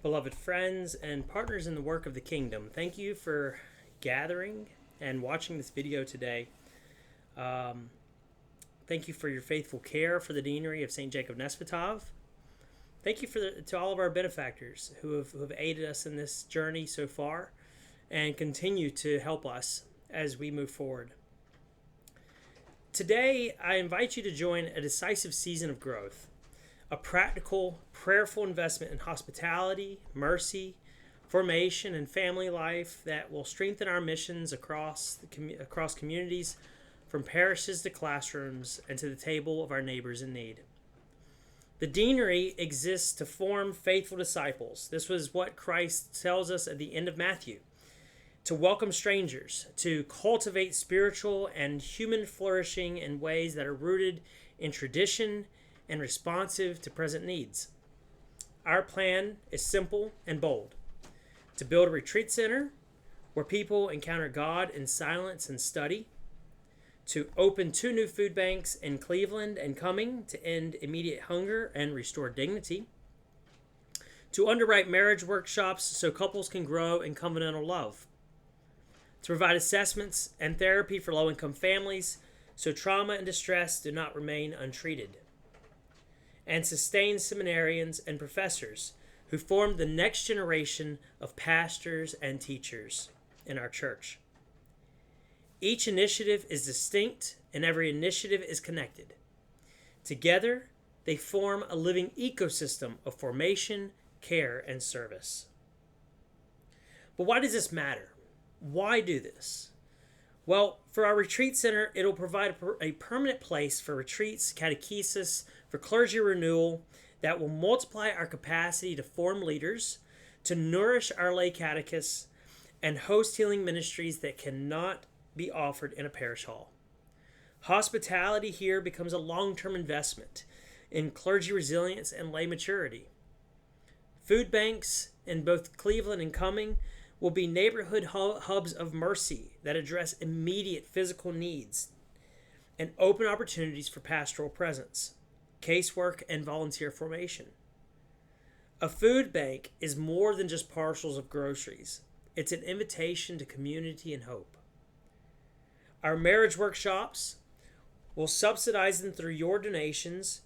Beloved friends and partners in the work of the kingdom, thank you for gathering and watching this video today. Thank you for your faithful care for the Deanery of St. Jacob Nesvatov. Thank you to all of our benefactors who have aided us in this journey so far and continue to help us as we move forward. Today, I invite you to join a decisive season of growth, a practical, prayerful investment in hospitality, mercy, formation, and family life that will strengthen our missions across communities, from parishes to classrooms and to the table of our neighbors in need. The Deanery exists to form faithful disciples. This was what Christ tells us at the end of Matthew. To welcome strangers, to cultivate spiritual and human flourishing in ways that are rooted in tradition and responsive to present needs. Our plan is simple and bold: to build a retreat center where people encounter God in silence and study, to open 2 new food banks in Cleveland and Cumming to end immediate hunger and restore dignity, to underwrite marriage workshops so couples can grow in covenantal love, to provide assessments and therapy for low-income families so trauma and distress do not remain untreated, and sustain seminarians and professors who form the next generation of pastors and teachers in our church. Each initiative is distinct, and every initiative is connected. Together, they form a living ecosystem of formation, care, and service. But why does this matter? Why do this? Well, for our retreat center, it'll provide a permanent place for retreats, catechesis, for clergy renewal that will multiply our capacity to form leaders, to nourish our lay catechists, and host healing ministries that cannot be offered in a parish hall. Hospitality here becomes a long-term investment in clergy resilience and lay maturity. Food banks in both Cleveland and Cumming will be neighborhood hubs of mercy that address immediate physical needs and open opportunities for pastoral presence, casework, and volunteer formation. A food bank is more than just parcels of groceries. It's an invitation to community and hope. Our marriage workshops will subsidize them through your donations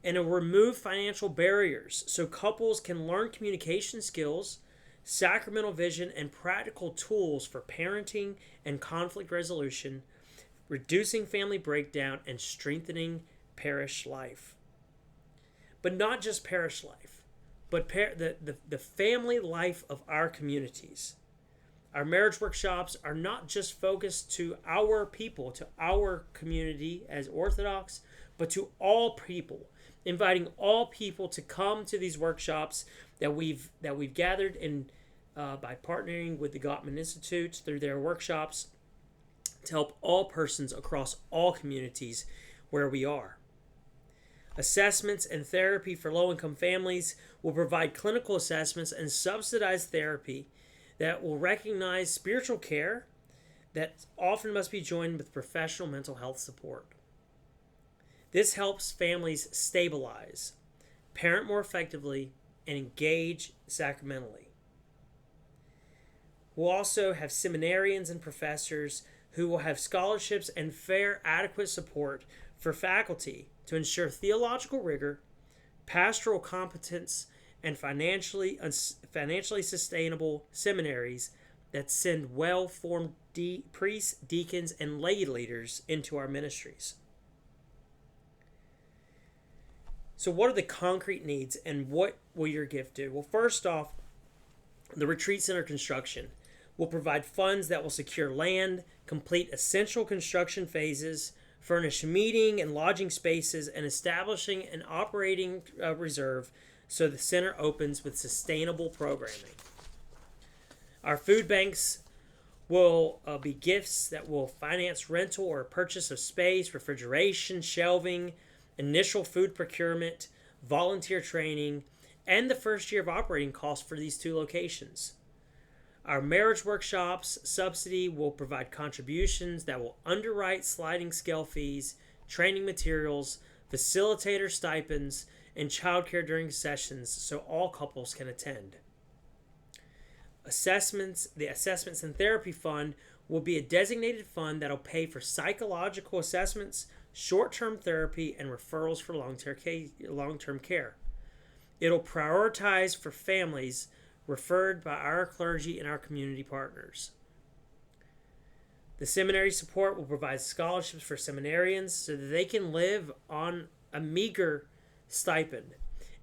and will remove financial barriers so couples can learn communication skills, sacramental vision, and practical tools for parenting and conflict resolution, reducing family breakdown and strengthening parish life. But not just parish life, but the family life of our communities. Our marriage workshops are not just focused to our people, to our community as Orthodox, but to all people, inviting all people to come to these workshops that we've gathered in by partnering with the Gottman Institute through their workshops to help all persons across all communities where we are. Assessments and therapy for low-income families will provide clinical assessments and subsidized therapy that will recognize spiritual care that often must be joined with professional mental health support. This helps families stabilize, parent more effectively, and engage sacramentally. We'll also have seminarians and professors who will have scholarships and fair, adequate support for faculty to ensure theological rigor, pastoral competence, and financially sustainable seminaries that send well-formed priests, deacons, and lay leaders into our ministries. So what are the concrete needs, and what will your gift do? Well, first off, the retreat center construction will provide funds that will secure land, complete essential construction phases, furnish meeting and lodging spaces, and establishing an operating reserve so the center opens with sustainable programming. Our food banks will be gifts that will finance rental or purchase of space, refrigeration, shelving, initial food procurement, volunteer training, and the first year of operating costs for these 2 locations. Our marriage workshops subsidy will provide contributions that will underwrite sliding scale fees, training materials, facilitator stipends, and childcare during sessions so all couples can attend. The assessments and therapy fund will be a designated fund that'll pay for psychological assessments, short-term therapy, and referrals for long-term care. It'll prioritize for families referred by our clergy and our community partners. The seminary support will provide scholarships for seminarians so that they can live on a meager stipend,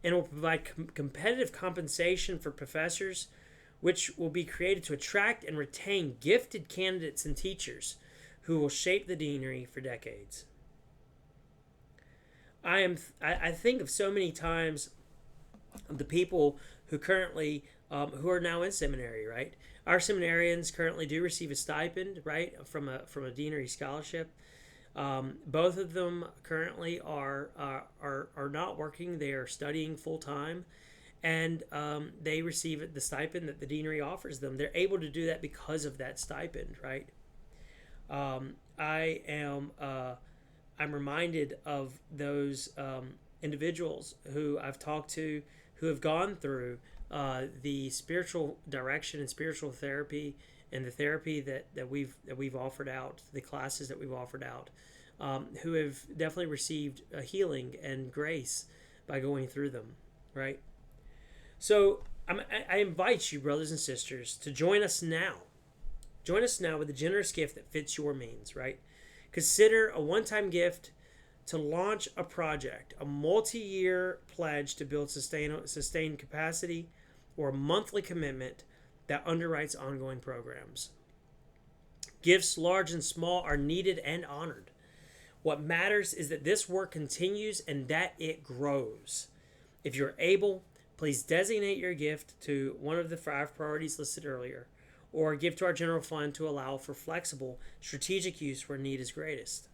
and will provide competitive compensation for professors, which will be created to attract and retain gifted candidates and teachers who will shape the deanery for decades. I think of so many times of the people who currently who are now in seminary, right? Our seminarians currently do receive a stipend, right, from a deanery scholarship. Both of them currently are not working; they are studying full time, and they receive the stipend that the deanery offers them. They're able to do that because of that stipend, right? I'm reminded of those individuals who I've talked to who have gone through the spiritual direction and spiritual therapy and the therapy that we've offered out, the classes that we've offered out, who have definitely received a healing and grace by going through them, right? So I invite you, brothers and sisters, to join us now. Join us now with a generous gift that fits your means, right? Consider a one-time gift to launch a project, a multi-year pledge to build sustained capacity, or a monthly commitment that underwrites ongoing programs. Gifts large and small are needed and honored. What matters is that this work continues and that it grows. If you're able, please designate your gift to one of the 5 priorities listed earlier, or give to our general fund to allow for flexible, strategic use where need is greatest.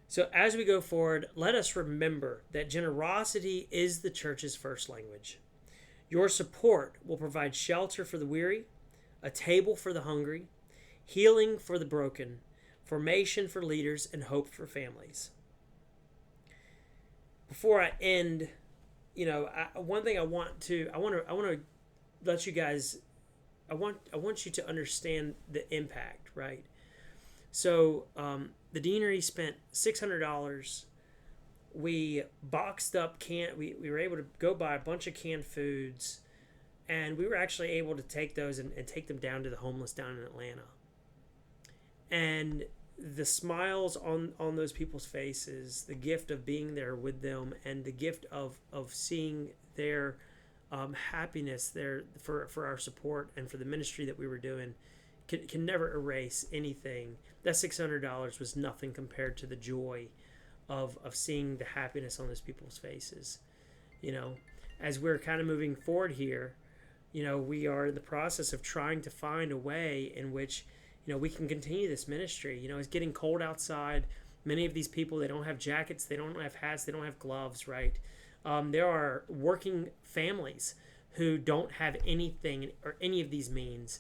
So as we go forward, let us remember that generosity is the church's first language. Your support will provide shelter for the weary, a table for the hungry, healing for the broken, formation for leaders, and hope for families. Before I end, one thing I want to let you guys, I want you to understand the impact, right? So the deanery spent $600. We boxed up we were able to go buy a bunch of canned foods, and we were actually able to take those and take them down to the homeless down in Atlanta. And the smiles on those people's faces, the gift of being there with them, and the gift of seeing their happiness there for our support and for the ministry that we were doing can never erase anything. That $600 was nothing compared to the joy of seeing the happiness on those people's faces. As we're kind of moving forward here, we are in the process of trying to find a way in which we can continue this ministry. It's getting cold outside. Many of these people, they don't have jackets, they don't have hats, they don't have gloves, right? There are working families who don't have anything or any of these means.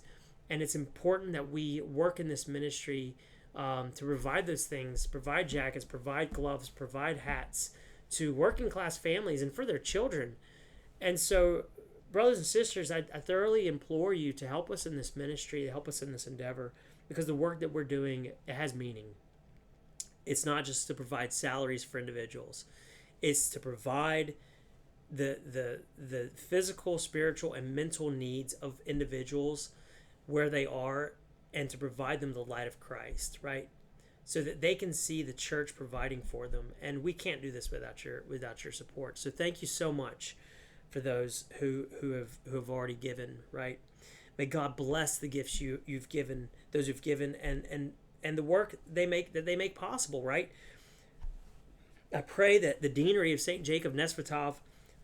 And it's important that we work in this ministry to provide those things, provide jackets, provide gloves, provide hats to working class families and for their children. And so, brothers and sisters, I thoroughly implore you to help us in this ministry, to help us in this endeavor, because the work that we're doing, it has meaning. It's not just to provide salaries for individuals. It's to provide the physical, spiritual, and mental needs of individuals where they are, and to provide them the light of Christ, right? So that they can see the church providing for them. And we can't do this without your support. So thank you so much for those who have already given, right? May God bless the gifts you've given, those who've given, and the work they make possible, right? I pray that the deanery of St. Jacob Nesvatov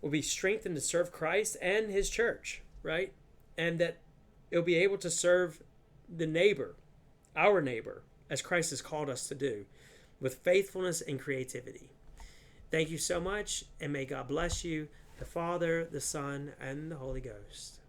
will be strengthened to serve Christ and his church, right? And that it'll be able to serve the neighbor, our neighbor, as Christ has called us to do, with faithfulness and creativity. Thank you so much, and may God bless you, the Father, the Son, and the Holy Ghost.